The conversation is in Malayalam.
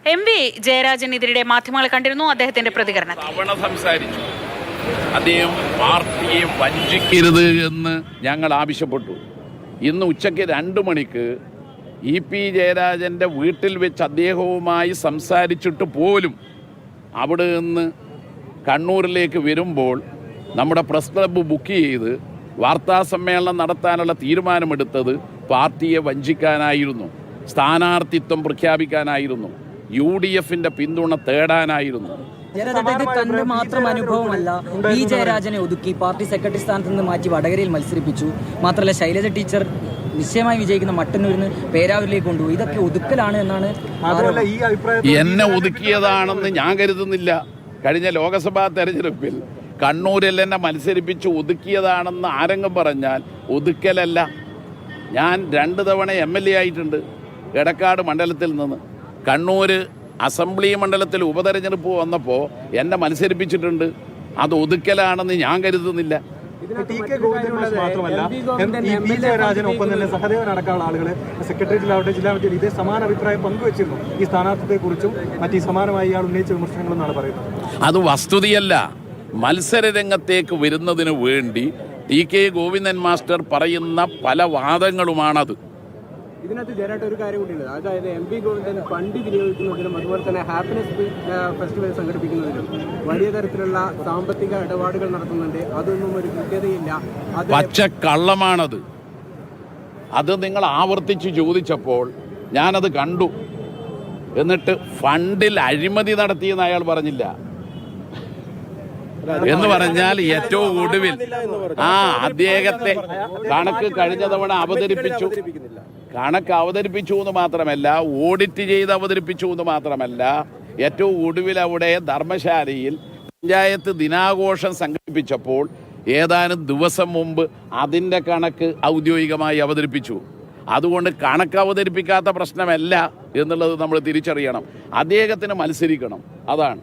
എം വി ജയരാജൻ ഇതിനിടെ മാധ്യമങ്ങളെ കണ്ടിരുന്നു. അദ്ദേഹത്തിന്റെ പ്രതികരണം സംസാരിച്ചു. അദ്ദേഹം പാർട്ടിയെ വഞ്ചിക്കരുത് എന്ന് ഞങ്ങൾ ആവശ്യപ്പെട്ടു. ഇന്ന് ഉച്ചയ്ക്ക് 2 മണിക്ക് EP ജയരാജൻ്റെ വീട്ടിൽ വെച്ച് അദ്ദേഹവുമായി സംസാരിച്ചിട്ട് പോലും അവിടെ നിന്ന് കണ്ണൂരിലേക്ക് വരുമ്പോൾ നമ്മുടെ പ്രസ് ക്ലബ്ബ് ബുക്ക് ചെയ്ത് വാർത്താസമ്മേളനം നടത്താനുള്ള തീരുമാനമെടുത്തത് പാർട്ടിയെ വഞ്ചിക്കാനായിരുന്നു, സ്ഥാനാർത്ഥിത്വം പ്രഖ്യാപിക്കാനായിരുന്നു, UDFന്റെ പിന്തുണ തേടാനായിരുന്നു. ഇത് തന്റെ മാത്രം അനുഭവമല്ല. ഈ ജയരാജനെ ഒതുക്കി പാർട്ടി സെക്രട്ടറി സ്ഥാനത്ത് നിന്ന് മാറ്റി വടകരയിൽ മത്സരിപ്പിച്ചു. മാത്രമല്ല ശൈലജ ടീച്ചർ നിശ്ചയമായി വിജയിക്കുന്ന മട്ടന്നൂരിന് പേരാവൂരിലേക്ക് കൊണ്ടുപോയി. ഇതൊക്കെ ഒതുക്കലാണ് എന്നാണ്. എന്നെ ഒതുക്കിയതാണെന്ന് ഞാൻ കരുതുന്നില്ല. കഴിഞ്ഞ ലോക്സഭാ തെരഞ്ഞെടുപ്പിൽ കണ്ണൂരിൽ എന്നെ മത്സരിപ്പിച്ച് ഒതുക്കിയതാണെന്ന് ആരെങ്കിലും പറഞ്ഞാൽ ഒതുക്കലല്ല. ഞാൻ 2 തവണ MLA ആയിട്ടുണ്ട് എടക്കാട് മണ്ഡലത്തിൽ നിന്ന്. കണ്ണൂർ അസംബ്ലി മണ്ഡലത്തിൽ ഉപതെരഞ്ഞെടുപ്പ് വന്നപ്പോൾ എന്നെ മത്സരിപ്പിച്ചിട്ടുണ്ട്. അത് ഒതുക്കലാണെന്ന് ഞാൻ കരുതുന്നില്ല. TK ഗോവിന്ദൻ മാത്രമല്ല EP ജയരാജനൊപ്പം തന്നെ സഹദേവനടക്കമുള്ള ആളുകൾ സെക്രട്ടേറിയറ്റിലാവട്ടെ ജില്ലാ പഞ്ചായത്തിൽ ഇതേ സമാന അഭിപ്രായം പങ്കുവച്ചിരുന്നു. ഈ സ്ഥാനാർത്ഥിത്തെക്കുറിച്ചും മറ്റ് സമാനമായി ഇയാൾ ഉന്നയിച്ച വിമർശനങ്ങളെന്നാണ് പറയുന്നത്. അത് വസ്തുതയല്ല. മത്സര രംഗത്തേക്ക് വരുന്നതിന് വേണ്ടി TK ഗോവിന്ദൻ മാസ്റ്റർ പറയുന്ന പല വാദങ്ങളുമാണത്. ഇതിനകത്ത് ജയരാട്ട് ഒരു കാര്യം കൂടിയുണ്ട്. അതായത് MP ഗോവിന്ദൻ ഫണ്ട് വിനിയോഗിക്കുന്നതിനും അതുപോലെ തന്നെ ഹാപ്പിനെസ് ഫെസ്റ്റിവൽ സംഘടിപ്പിക്കുന്നതിനും വലിയ തരത്തിലുള്ള സാമ്പത്തിക ഇടപാടുകൾ നടത്തുന്നുണ്ട്. അതൊന്നും ഒരു കൃത്യതയില്ല. പച്ചക്കള്ളമാണത്. അത് നിങ്ങൾ ആവർത്തിച്ച് ചോദിച്ചപ്പോൾ ഞാനത് കണ്ടു. എന്നിട്ട് ഫണ്ടിൽ അഴിമതി നടത്തിയെന്ന് അയാൾ പറഞ്ഞില്ല. എന്ന് പറഞ്ഞാൽ ഏറ്റവും ഒടുവിൽ അദ്ദേഹത്തെ കണക്ക് കഴിഞ്ഞ തവണ അവതരിപ്പിച്ചു എന്ന് മാത്രമല്ല, ഓഡിറ്റ് ചെയ്ത് അവതരിപ്പിച്ചു എന്ന് മാത്രമല്ല, ഏറ്റവും ഒടുവിൽ അവിടെ ധർമ്മശാലയിൽ പഞ്ചായത്ത് ദിനാഘോഷം സംഘടിപ്പിച്ചപ്പോൾ ഏതാനും ദിവസം മുമ്പ് അതിൻ്റെ കണക്ക് ഔദ്യോഗികമായി അവതരിപ്പിച്ചു. അതുകൊണ്ട് കണക്ക് അവതരിപ്പിക്കാത്ത പ്രശ്നമല്ല എന്നുള്ളത് നമ്മൾ തിരിച്ചറിയണം. അദ്ദേഹത്തിന് മത്സരിക്കണം, അതാണ്.